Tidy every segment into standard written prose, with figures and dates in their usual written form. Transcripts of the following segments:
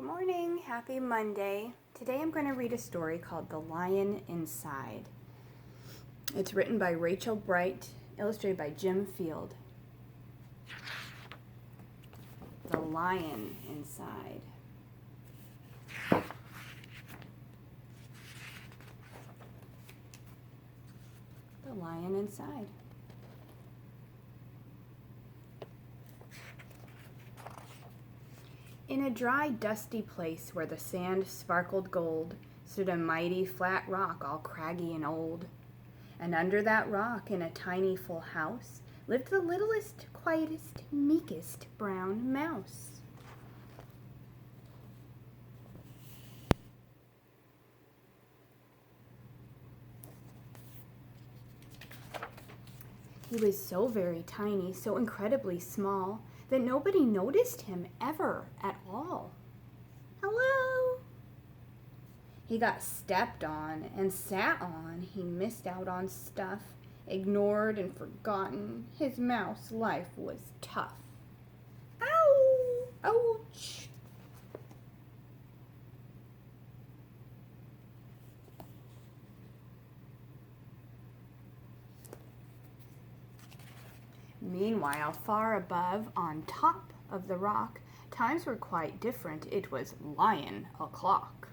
Good morning, happy Monday. Today I'm going to read a story called The Lion Inside. It's written by Rachel Bright, illustrated by Jim Field. The Lion Inside. The Lion Inside. In a dry, dusty place where the sand sparkled gold stood a mighty flat rock all craggy and old. And under that rock, in a tiny full house, lived the littlest, quietest, meekest brown mouse. He was so very tiny, so incredibly small, that nobody noticed him ever at all. Hello! He got stepped on and sat on. He missed out on stuff, ignored and forgotten. His mouse life was tough. Ow! Ouch! Meanwhile, far above, on top of the rock, times were quite different. It was Lion o'clock.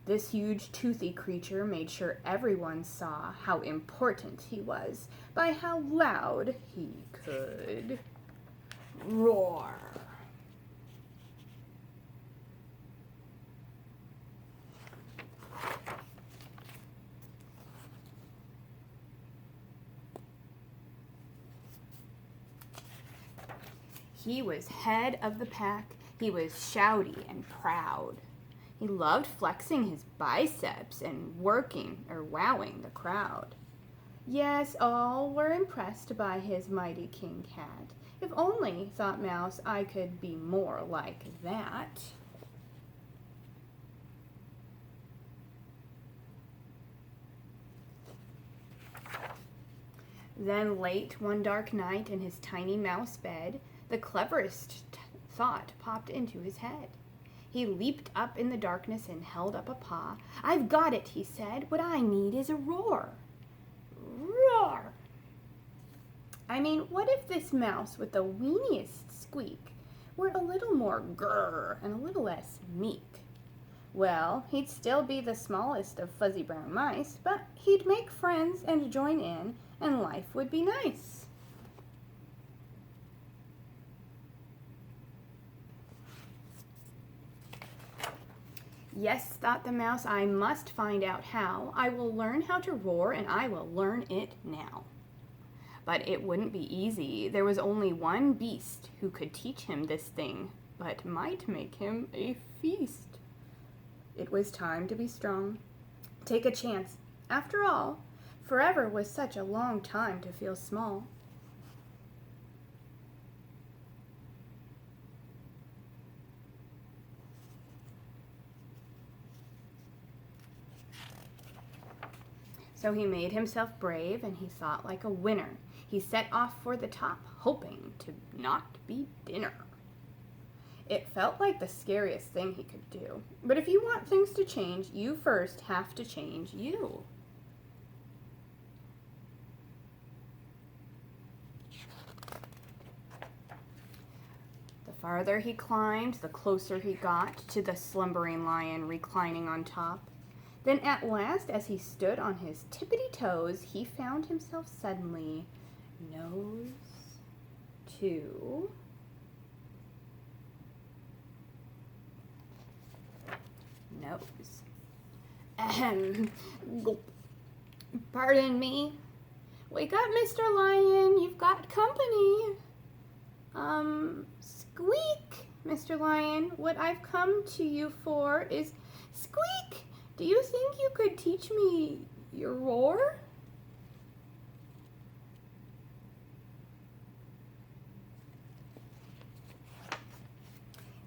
This huge, toothy creature made sure everyone saw how important he was by how loud he could roar. He was head of the pack. He was shouty and proud. He loved flexing his biceps and wowing the crowd. Yes, all were impressed by his mighty king cat. If only, thought Mouse, I could be more like that. Then late one dark night in his tiny mouse bed, the cleverest thought popped into his head. He leaped up in the darkness and held up a paw. I've got it, he said. What I need is a roar. Roar! I mean, what if this mouse with the weeniest squeak were a little more grrr and a little less meek? Well, he'd still be the smallest of fuzzy brown mice, but he'd make friends and join in, and life would be nice. Yes, thought the mouse, I must find out how. I will learn how to roar, and I will learn it now. But it wouldn't be easy. There was only one beast who could teach him this thing, but might make him a feast. It was time to be strong. Take a chance. After all, forever was such a long time to feel small. So he made himself brave, and he thought like a winner. He set off for the top, hoping to not be dinner. It felt like the scariest thing he could do. But if you want things to change, you first have to change you. The farther he climbed, the closer he got to the slumbering lion reclining on top. Then at last, as he stood on his tippity toes, he found himself suddenly nose to nose. Ahem. Gulp. Pardon me. Wake up, Mr. Lion. You've got company. Squeak, Mr. Lion. What I've come to you for is squeak. Do you think you could teach me your roar?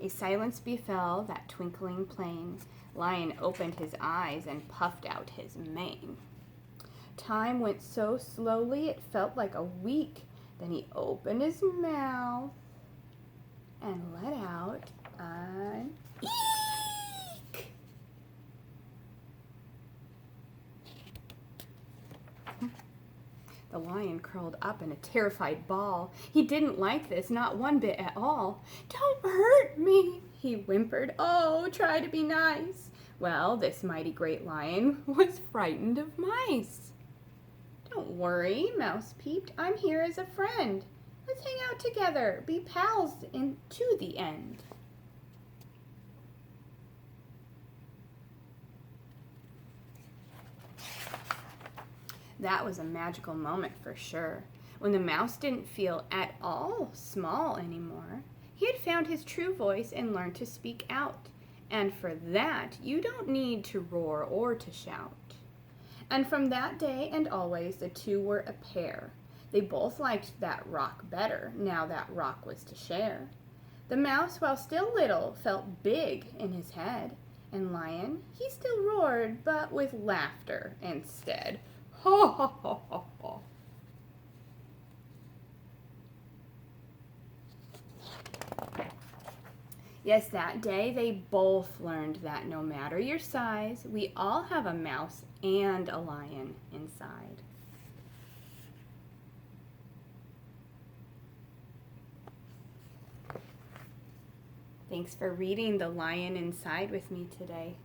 A silence befell that twinkling plain. Lion opened his eyes and puffed out his mane. Time went so slowly it felt like a week. Then he opened his mouth and let out an The lion curled up in a terrified ball. He didn't like this, not one bit at all. "Don't hurt me," he whimpered. "Oh, try to be nice." Well, this mighty great lion was frightened of mice. "Don't worry," Mouse peeped. "I'm here as a friend. Let's hang out together, be pals to the end." That was a magical moment for sure, when the mouse didn't feel at all small anymore. He had found his true voice and learned to speak out. And for that, you don't need to roar or to shout. And from that day and always, the two were a pair. They both liked that rock better, now that rock was to share. The mouse, while still little, felt big in his head. And Lion, he still roared, but with laughter instead. Ha ha ha ha ha. Yes, that day they both learned that no matter your size, we all have a mouse and a lion inside. Thanks for reading The Lion Inside with me today.